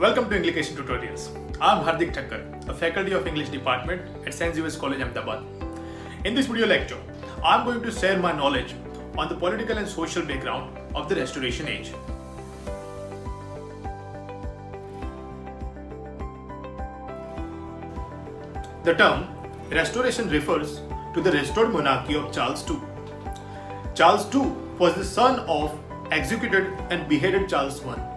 Welcome to English Tutorials. I'm Hardik Thakkar, a faculty of English department at St. Xavier's College, Ahmedabad. In this video lecture, I'm going to share my knowledge on the political and social background of the Restoration Age. The term Restoration refers to the restored monarchy of Charles II. Charles II was the son of executed and beheaded Charles I.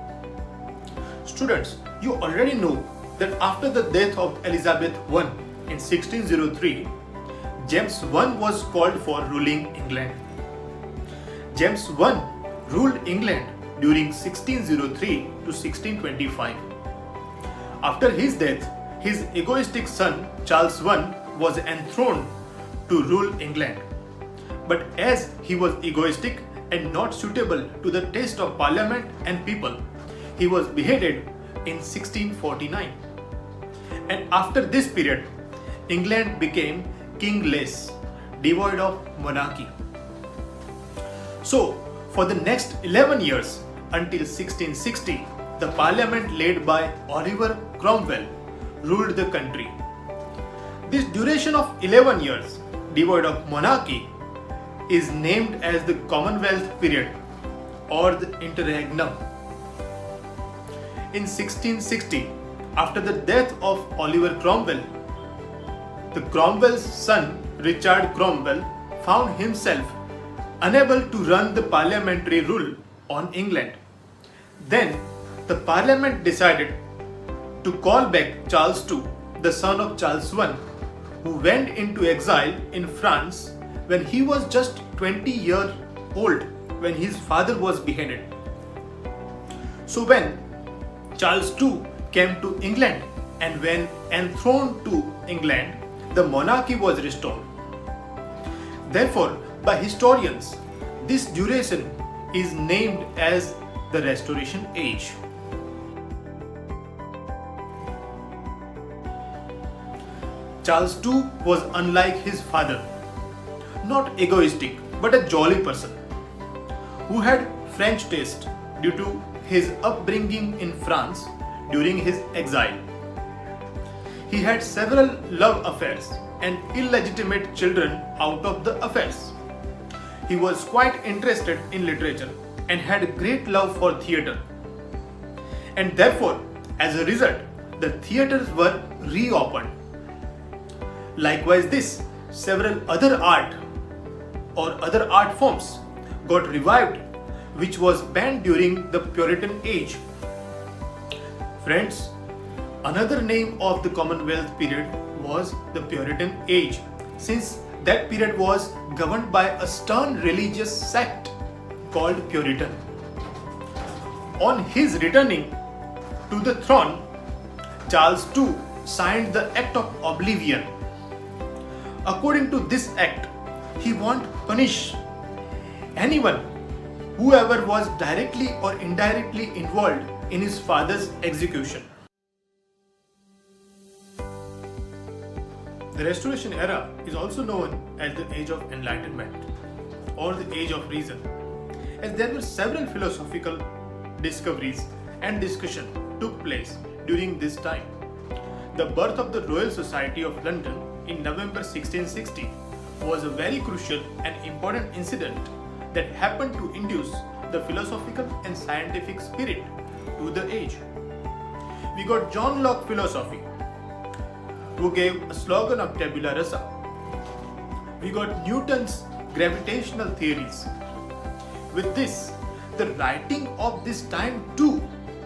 Students, you already know that after the death of Elizabeth I in 1603, James I was called for ruling England. James I ruled England during 1603 to 1625. After his death, his egoistic son Charles I was enthroned to rule England. But as he was egoistic and not suitable to the taste of Parliament and people, he was beheaded in 1649. And after this period, England became kingless, devoid of monarchy. So, for the next 11 years until 1660, the Parliament led by Oliver Cromwell ruled the country. This duration of 11 years, devoid of monarchy, is named as the Commonwealth period or the interregnum. In 1660, after the death of Oliver Cromwell, the Cromwell's son Richard Cromwell found himself unable to run the parliamentary rule on England. Then the Parliament decided to call back Charles II, the son of Charles I, who went into exile in France when he was just 20 years old when his father was beheaded. So when Charles II came to England and when enthroned to England, the monarchy was restored. Therefore, by historians, this duration is named as the Restoration Age. Charles II was unlike his father, not egoistic but a jolly person who had French taste due to his upbringing in France during his exile. He had several love affairs and illegitimate children out of the affairs. He was quite interested in literature and had great love for theatre. And therefore, as a result, the theatres were reopened. Likewise, several other art or other art forms got revived, which was banned during the Puritan age. Friends, another name of the Commonwealth period was the Puritan age, since that period was governed by a stern religious sect called Puritan. On his returning to the throne, Charles II signed the Act of Oblivion. According to this act, he wanted to punish anyone, whoever was directly or indirectly involved in his father's execution. The Restoration era is also known as the Age of Enlightenment or the Age of Reason, as there were several philosophical discoveries and discussion took place during this time. The birth of the Royal Society of London in November 1660 was a very crucial and important incident that happened to induce the philosophical and scientific spirit to the age. We got John Locke philosophy, who gave a slogan of tabula rasa. We got Newton's gravitational theories. With this, the writing of this time too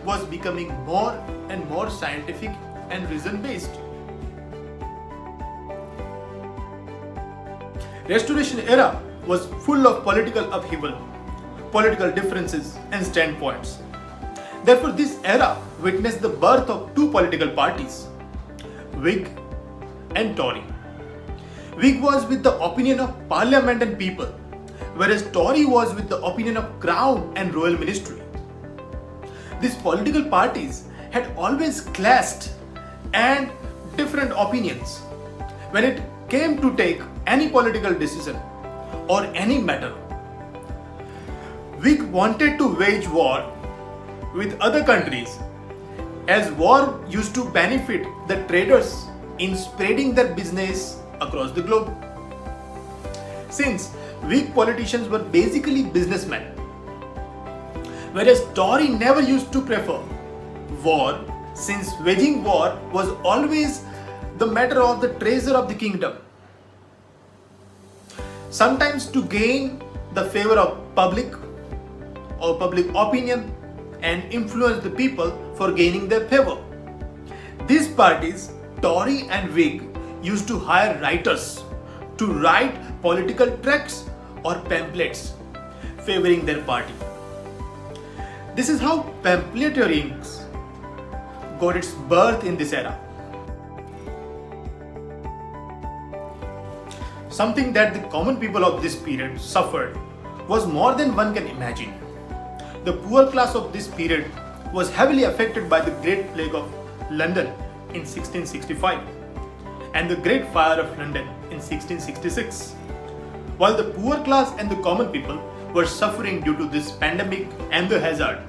was becoming more and more scientific and reason-based. Restoration era was full of political upheaval, political differences and standpoints. Therefore, this era witnessed the birth of two political parties, Whig and Tory. Whig was with the opinion of Parliament and people, whereas Tory was with the opinion of Crown and Royal Ministry. These political parties had always clashed and different opinions when it came to take any political decision or any matter. Whig wanted to wage war with other countries as war used to benefit the traders in spreading their business across the globe. Since weak politicians were basically businessmen, whereas Tory never used to prefer war, since waging war was always the matter of the treasure of the kingdom. Sometimes to gain the favor of public or public opinion and influence the people for gaining their favor. These parties, Tory and Whig, used to hire writers to write political tracts or pamphlets favoring their party. This is how pamphleteering got its birth in this era. Something that the common people of this period suffered was more than one can imagine. The poor class of this period was heavily affected by the Great Plague of London in 1665 and the Great Fire of London in 1666. While the poor class and the common people were suffering due to this pandemic and the hazard,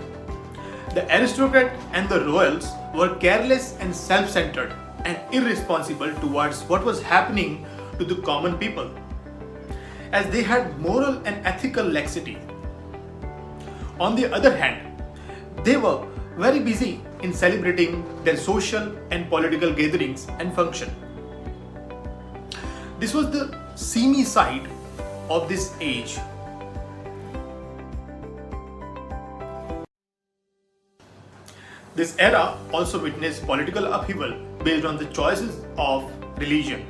the aristocrat and the royals were careless and self-centered and irresponsible towards what was happening to the common people, as they had moral and ethical laxity. On the other hand, they were very busy in celebrating their social and political gatherings and function. This was the seamy side of this age. This era also witnessed political upheaval based on the choices of religion.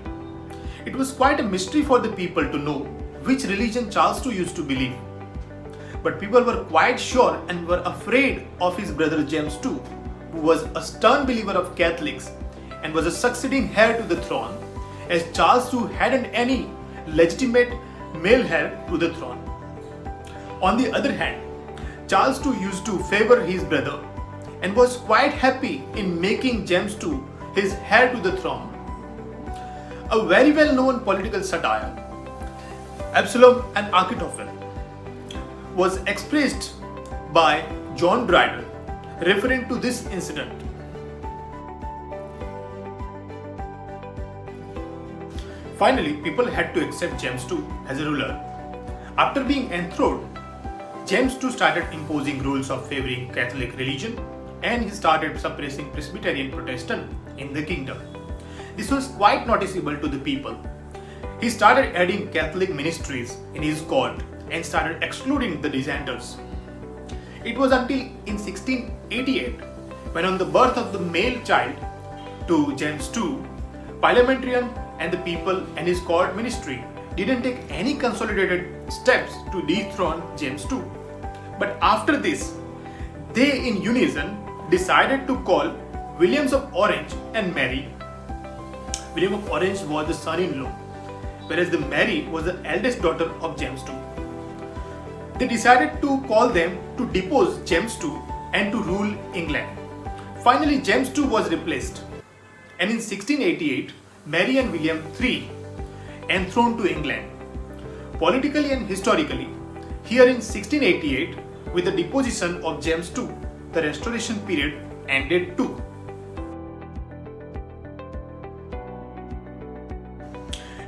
It was quite a mystery for the people to know which religion Charles II used to believe. But people were quite sure and were afraid of his brother James II, who was a stern believer of Catholics and was a succeeding heir to the throne, as Charles II hadn't any legitimate male heir to the throne. On the other hand, Charles II used to favor his brother and was quite happy in making James II his heir to the throne. A very well-known political satire, Absalom and Achitophel, was expressed by John Dryden, referring to this incident. Finally, people had to accept James II as a ruler. After being enthroned, James II started imposing rules of favoring Catholic religion, and he started suppressing Presbyterian Protestant in the kingdom. This was quite noticeable to the people. He started adding Catholic ministries in his court and started excluding the dissenters. It was until in 1688, when on the birth of the male child to James II, parliamentarian and the people and his court ministry didn't take any consolidated steps to dethrone James II. But after this, they in unison decided to call Williams of Orange and Mary. William of Orange was the son-in-law, whereas the Mary was the eldest daughter of James II. They decided to call them to depose James II and to rule England. Finally, James II was replaced, and in 1688, Mary and William III enthroned to England. Politically and historically, here in 1688, with the deposition of James II, the Restoration period ended too.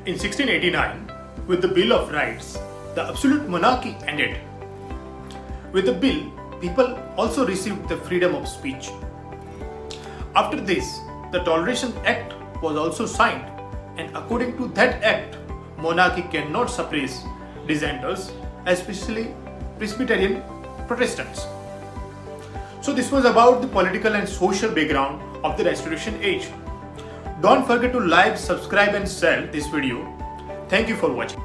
In 1689, with the Bill of Rights, the absolute monarchy ended. With the bill, people also received the freedom of speech. After this, the Toleration Act was also signed, and according to that act, monarchy cannot suppress dissenters, especially Presbyterian Protestants. So this was about the political and social background of the Restoration age. Don't forget to like, subscribe and share this video. Thank you for watching.